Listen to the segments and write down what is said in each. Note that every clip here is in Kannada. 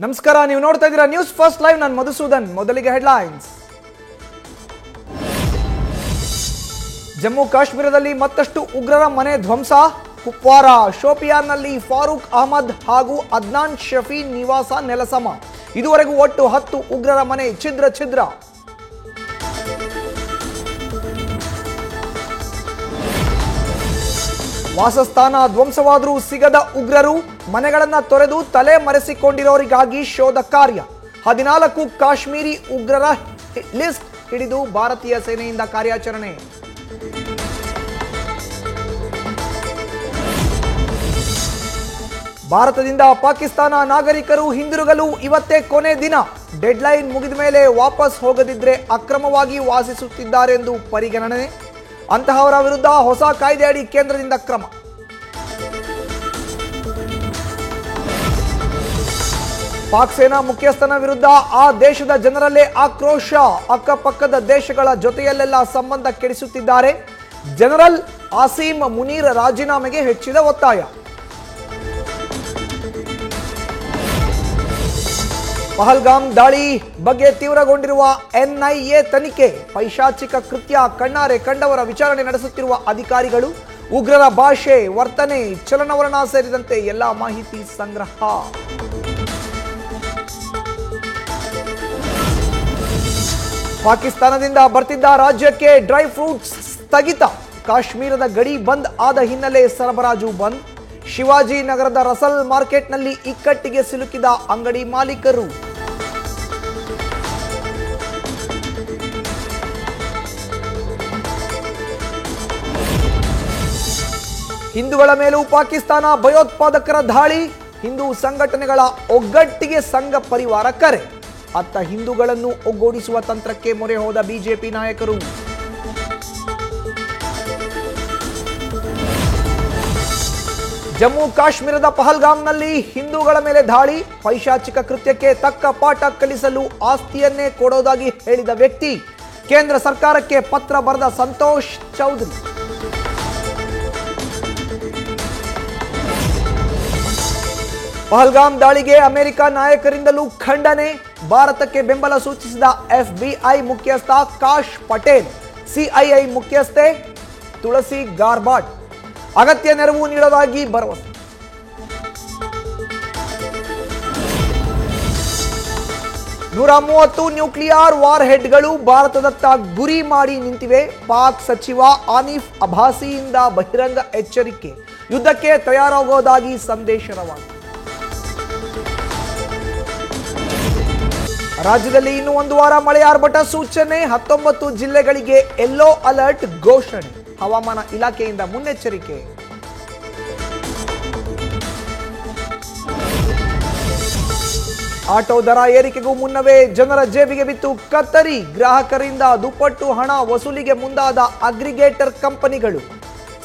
ನಮಸ್ಕಾರ, ನೀವು ನೋಡ್ತಾ ಇದ್ದೀರಾ ನ್ಯೂಸ್ ಫಸ್ಟ್ ಲೈವ್. ನಾನು ಮಧುಸೂದನ್. ಮೊದಲಿಗೆ ಹೆಡ್ಲೈನ್ಸ್. ಜಮ್ಮು ಕಾಶ್ಮೀರದಲ್ಲಿ ಮತ್ತಷ್ಟು ಉಗ್ರರ ಮನೆ ಧ್ವಂಸ. ಕುಪ್ವಾರ ಶೋಪಿಯಾನ್ನಲ್ಲಿ ಫಾರೂಕ್ ಅಹಮದ್ ಹಾಗೂ ಅದ್ನಾನ್ ಶಫಿ ನಿವಾಸ ನೆಲಸಮ. ಇದುವರೆಗೂ ಒಟ್ಟು 10 ಉಗ್ರರ ಮನೆ ಛಿದ್ರ. ವಾಸಸ್ಥಾನ ಧ್ವಂಸವಾದರೂ ಸಿಗದ ಉಗ್ರರು ಮನೆಗಳನ್ನ ತೊರೆದು ತಲೆ ಮರೆಸಿಕೊಂಡಿರೋರಿಗಾಗಿ ಶೋಧ ಕಾರ್ಯ. 14 ಕಾಶ್ಮೀರಿ ಉಗ್ರರ ಲಿಸ್ಟ್ ಹಿಡಿದು ಭಾರತೀಯ ಸೇನೆಯಿಂದ ಕಾರ್ಯಾಚರಣೆ. ಭಾರತದಿಂದ ಪಾಕಿಸ್ತಾನ ನಾಗರಿಕರು ಹಿಂದಿರುಗಲು ಇವತ್ತೇ ಕೊನೆ ದಿನ. ಡೆಡ್ಲೈನ್ ಮುಗಿದ ಮೇಲೆ ವಾಪಸ್ ಹೋಗದಿದ್ರೆ ಅಕ್ರಮವಾಗಿ ವಾಸಿಸುತ್ತಿದ್ದಾರೆಂದು ಪರಿಗಣನೆ. ಅಂತಹವರ ವಿರುದ್ಧ ಹೊಸ ಕಾಯ್ದೆಯಡಿ ಕೇಂದ್ರದಿಂದ ಕ್ರಮ. ಪಾಕ್ ಸೇನಾ ಮುಖ್ಯಸ್ಥನ ವಿರುದ್ಧ ಆ ದೇಶದ ಜನರಲ್ಲೇ ಆಕ್ರೋಶ. ಅಕ್ಕಪಕ್ಕದ ದೇಶಗಳ ಜೊತೆಯಲ್ಲೆಲ್ಲ ಸಂಬಂಧ ಕೆಡಿಸುತ್ತಿದ್ದಾರೆ. ಜನರಲ್ ಆಸೀಮ್ ಮುನೀರ್ ರಾಜೀನಾಮೆಗೆ ಹೆಚ್ಚಿದ ಒತ್ತಾಯ. ಪಹಲ್ಗಾಮ್ ದಾಳಿ ಬಗ್ಗೆ ತೀವ್ರಗೊಂಡಿರುವ ಎನ್ಐಎ ತನಿಖೆ. ಪೈಶಾಚಿಕ ಕೃತ್ಯ ಕಣ್ಣಾರೆ ಕಂಡವರ ವಿಚಾರಣೆ ನಡೆಸುತ್ತಿರುವ ಅಧಿಕಾರಿಗಳು. ಉಗ್ರರ ಭಾಷೆ, ವರ್ತನೆ, ಚಲನವಲನ ಸೇರಿದಂತೆ ಎಲ್ಲ ಮಾಹಿತಿ ಸಂಗ್ರಹ. ಪಾಕಿಸ್ತಾನದಿಂದ ಬರ್ತಿದ್ದ ರಾಜ್ಯಕ್ಕೆ ಡ್ರೈ ಫ್ರೂಟ್ಸ್ ಸ್ಥಗಿತ. ಕಾಶ್ಮೀರದ ಗಡಿ ಬಂದ್ ಆದ ಹಿನ್ನೆಲೆ ಸರಬರಾಜು ಬಂದ್. ಶಿವಾಜಿ ನಗರದ ರಸಲ್ ಮಾರ್ಕೆಟ್ನಲ್ಲಿ ಇಕ್ಕಟ್ಟಿಗೆ ಸಿಲುಕಿದ ಅಂಗಡಿ ಮಾಲೀಕರು. ಹಿಂದೂಗಳ ಮೇಲೂ ಪಾಕಿಸ್ತಾನ ಭಯೋತ್ಪಾದಕರ ದಾಳಿ. ಹಿಂದೂ ಸಂಘಟನೆಗಳ ಒಗ್ಗಟ್ಟಿಗೆ ಸಂಘ ಪರಿವಾರ ಕರೆ. ಅತ್ತ ಹಿಂದೂಗಳನ್ನು ಒಗ್ಗೂಡಿಸುವ ತಂತ್ರಕ್ಕೆ ಮೊರೆ ಹೋದ ಬಿಜೆಪಿ ನಾಯಕರು. ಜಮ್ಮು ಕಾಶ್ಮೀರದ ಪಹಲ್ಗಾಮ್ನಲ್ಲಿ ಹಿಂದೂಗಳ ಮೇಲೆ ದಾಳಿ. ಪೈಶಾಚಿಕ ಕೃತ್ಯಕ್ಕೆ ತಕ್ಕ ಪಾಠ ಕಲಿಸಲು ಆಸ್ತಿಯನ್ನೇ ಕೊಡೋದಾಗಿ ಹೇಳಿದ ವ್ಯಕ್ತಿ. ಕೇಂದ್ರ ಸರ್ಕಾರಕ್ಕೆ ಪತ್ರ ಬರೆದ ಸಂತೋಷ್ ಚೌಧರಿ. ಪಹಲ್ಗಾಮ್ ದಾಳಿಗೆ ಅಮೆರಿಕ ನಾಯಕರಿಂದಲೂ ಖಂಡನೆ. ಭಾರತಕ್ಕೆ ಬೆಂಬಲ ಸೂಚಿಸಿದ ಎಫ್ಬಿಐ ಮುಖ್ಯಸ್ಥ ಕಾಶ್ ಪಟೇಲ್. ಸಿಐಐ ಮುಖ್ಯಸ್ಥೆ ತುಳಸಿ ಗಾರ್ಬಾಟ್ ಅಗತ್ಯ ನೆರವು ನೀಡೋದಾಗಿ ಭರವಸೆ. ನೂರ 30 ನ್ಯೂಕ್ಲಿಯರ್ ವಾರ್ ಹೆಡ್ಗಳು ಭಾರತದತ್ತ ಗುರಿ ಮಾಡಿ ನಿಂತಿವೆ. ಪಾಕ್ ಸಚಿವ ಆನಿಫ್ ಅಭಾಸಿಯಿಂದ ಬಹಿರಂಗ ಎಚ್ಚರಿಕೆ. ಯುದ್ಧಕ್ಕೆ ತಯಾರಾಗೋದಾಗಿ ಸಂದೇಶ ರವಾನೆ. ರಾಜ್ಯದಲ್ಲಿ ಇನ್ನು 1 ವಾರ ಮಳೆ ಆರ್ಭಟ ಸೂಚನೆ. 19 ಜಿಲ್ಲೆಗಳಿಗೆ ಯೆಲ್ಲೋ ಅಲರ್ಟ್ ಘೋಷಣೆ. ಹವಾಮಾನ ಇಲಾಖೆಯಿಂದ ಮುನ್ನೆಚ್ಚರಿಕೆ. ಆಟೋ ದರ ಏರಿಕೆಗೂ ಮುನ್ನವೇ ಜನರ ಜೇಬಿಗೆ ಬಿತ್ತು ಕತ್ತರಿ. ಗ್ರಾಹಕರಿಂದ ದುಪ್ಪಟ್ಟು ಹಣ ವಸೂಲಿಗೆ ಮುಂದಾದ ಅಗ್ರಿಗೇಟರ್ ಕಂಪನಿಗಳು.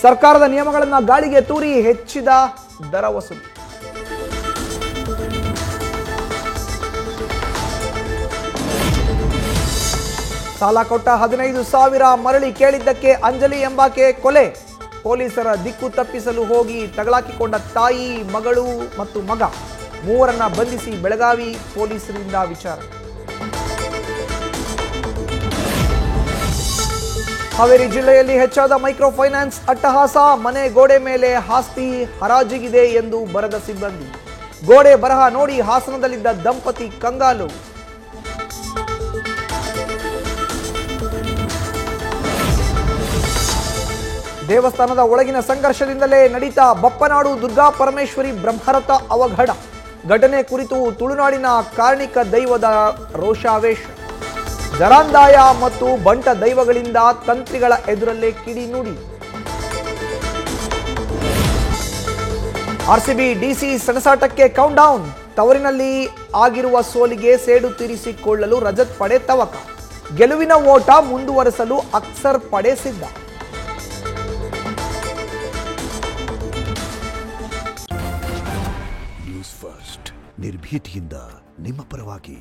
ಸರ್ಕಾರದ ನಿಯಮಗಳನ್ನು ಗಾಳಿಗೆ ತೂರಿ ಹೆಚ್ಚಿದ ದರ ವಸೂಲಿ. ಸಾಲ ಕೊಟ್ಟ 15,000 ಮರಳಿ ಕೇಳಿದ್ದಕ್ಕೆ ಅಂಜಲಿ ಎಂಬಾಕೆ ಕೊಲೆ. ಪೊಲೀಸರ ದಿಕ್ಕು ತಪ್ಪಿಸಲು ಹೋಗಿ ತಗಲಾಕಿಕೊಂಡ ತಾಯಿ, ಮಗಳು ಮತ್ತು ಮಗ. 3ರನ್ನ ಬಂಧಿಸಿ ಬೆಳಗಾವಿ ಪೊಲೀಸರಿಂದ ವಿಚಾರಣೆ. ಹಾವೇರಿ ಜಿಲ್ಲೆಯಲ್ಲಿ ಹೆಚ್ಚಾದ ಮೈಕ್ರೋ ಫೈನಾನ್ಸ್ ಅಟ್ಟಹಾಸ. ಮನೆ ಗೋಡೆ ಮೇಲೆ ಆಸ್ತಿ ಹರಾಜಿಗಿದೆ ಎಂದು ಬರೆದ ಸಿಬ್ಬಂದಿ. ಗೋಡೆ ಬರಹ ನೋಡಿ ಹಾಸನದಲ್ಲಿದ್ದ ದಂಪತಿ ಕಂಗಾಲು. ದೇವಸ್ಥಾನದ ಒಳಗಿನ ಸಂಘರ್ಷದಿಂದಲೇ ನಡೀತಾ ಬಪ್ಪನಾಡು ದುರ್ಗಾ ಪರಮೇಶ್ವರಿ ಬ್ರಹ್ಮರಥ ಅವಘಡ. ಘಟನೆ ಕುರಿತು ತುಳುನಾಡಿನ ಕಾರ್ಣಿಕ ದೈವದ ರೋಷಾವೇಶ. ಜರಾಂದಾಯ ಮತ್ತು ಬಂಟ ದೈವಗಳಿಂದ ತಂತ್ರಿಗಳ ಎದುರಲ್ಲೇ ಕಿಡಿನುಡಿ. ಆರ್ಸಿಬಿ ಡಿಸಿ ಸೆಣಸಾಟಕ್ಕೆ ಕೌಂಟ್ ಡೌನ್. ತವರಿನಲ್ಲಿ ಆಗಿರುವ ಸೋಲಿಗೆ ಸೇಡು ತೀರಿಸಿಕೊಳ್ಳಲು ರಜತ್ ಪಡೆ ತವಕ. ಗೆಲುವಿನ ಓಟ ಮುಂದುವರೆಸಲು ಅಕ್ಸರ್ ಪಡೆ ಸಿದ್ಧ. ನ್ಯೂಸ್ ಫಸ್ಟ್ ನಿರ್ಭೀತಿಯಿಂದ ನಿಮ್ಮ ಪರವಾಗಿ.